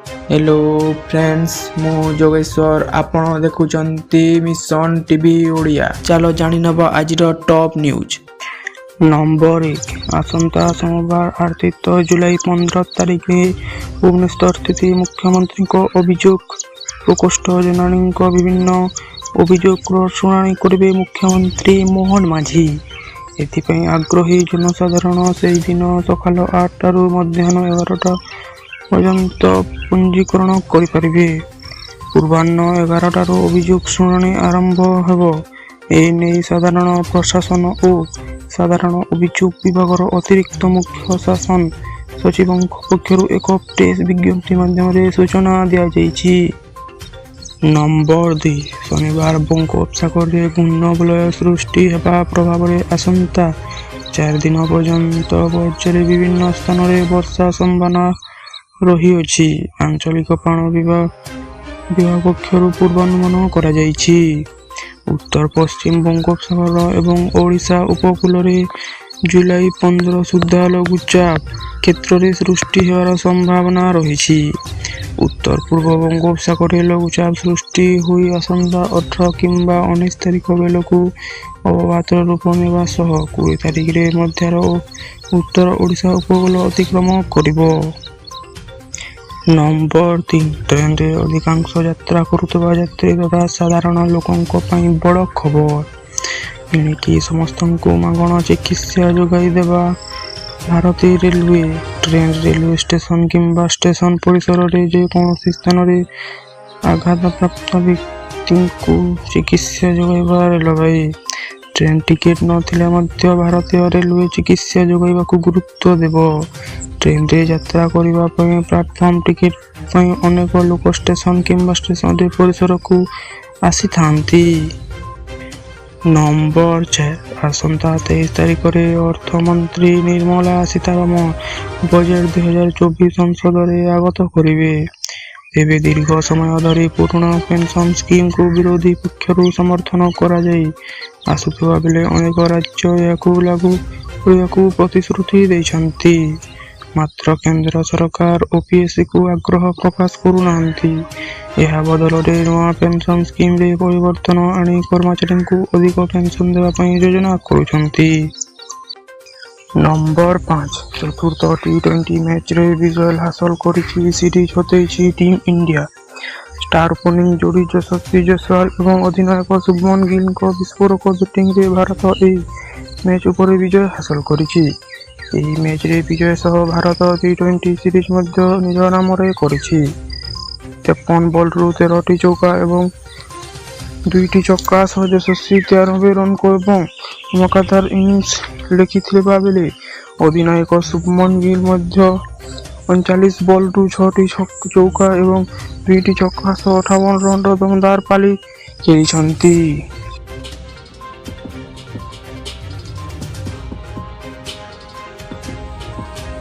Hello friends मु जोगेश्वर आपण देखुचंती mission TV Odia. चलो जानि नबा आज टॉप न्यूज। नंबर 1 आसंता सोमवार 8 जुलाई 15 तारिख में भुवनेश्वर स्थित मुख्यमंत्री को अभियोग प्रकोष्ठ जनानी विभिन्न अभियोग शुणाणी करेंगे मुख्यमंत्री मोहन माझी। एथिपाई आग्रही जनसाधारण से दिन सकाल 8 टारू मध्याह्न 11टा पर्यंत पंजीकरण करें। पूर्वाह्न 11टारू अभियोग शुणाणी आरंभ हो। एने साधारण प्रशासन और साधारण अभियोग विभाग अतिरिक्त मुख्य शासन सचिव पक्षर एक प्रेस विज्ञप्ति माध्यम सूचना दी। नंबर 2 शनिवार बंगोपसागर में घूर्णबलय सृष्टि होगा प्रभाव आसंता 4 दिन पर्यंत राज्य विभिन्न स्थान में वर्षा संभावना रही अछि। आंचलिक पाण विभाग पक्षर पूर्वानुमान करा जायछि। उत्तर पश्चिम बंगोपसागर एवं ओडिशा उपकूल में जुलाई 15 सुधा लघुचाप क्षेत्र में सृष्टि होवार संभावना रही। उत्तर पूर्व बंगोपसागर लघुचाप सृष्टि हुई आसंता 18 किंबा 19 तारिख बेलू अवपातर रूप नेवा सह 20 तारिख मध्यार उत्तर ओडिशा उपकूल अतिक्रम करिबो। नंबर 3 ट्रेन रे अधिकांश यात्रा करुवा यात्री तथा साधारण लोकों बड़ खबर। एणिकी समस्त मागण चिकित्सा जोगाई देवा भारतीय रेलवे ट्रेन रेलवे स्टेशन किंबा स्टेशन परिसर में जेकोसी स्थान में आघात प्राप्त व्यक्ति को चिकित्सा जोगाइबा रेलवे। ट्रेन टिकेट नथिले मध्य भारतीय रेलवे चिकित्सा जोगाइबा को गुरुत्व देव। ट्रेन रे यात्रा करबा पय प्लेटफॉर्म टिकेट पय अनेक लोक स्टेशन किंबा स्टेशन रे परिसर को आसी थांती। नंबर 4 आसंता 23 तारिख में अर्थमंत्री निर्मला सीतारमण बजेट 2024 संसद में आगत करेंगे। तेबे दीर्घ समय धरी पुराना पेंशन स्कीम को विरोधी पक्षर समर्थन करा जाई आसुवा बेले अनेक राज्य याकू लागू करने प्रतिश्रुति देछंती। मात्र केंद्र सरकार ओपीएससी को आग्रह प्रकाश करूना। यह बदल नवा पेंशन स्कीम रे परिवर्तन आनी कर्मचारी को अधिक पेंशन देवाई योजना करुछंती। नंबर 5 चतुर्थ टी20 मैच रे विजय हासिल करिछि सीरीज हतेछि टीम इंडिया। स्टार ओपनिंग जोड़ी यशस्वी जायसवाल एवं अधिनायक शुभमन गिल को विस्फोरक बैटिंग रे भारत ए मैच उपर विजय हासिल करिछि। एही मैच रे विजय सह भारत टी20 सीरीज मध्य निज नाम रे करिछि। 53 बॉल रु 13टी चौका एवं 2टी छक्का सह यशस्वी 93 रन को एवं धमाकेदार इनिंग्स लिखिथिबा बेले अधिनायक शुभमन गिल मध्य 39 बॉल रु 6टी चौका एवं 2टी छक्का सह 58 रन दमदार पाली खेलिछंती।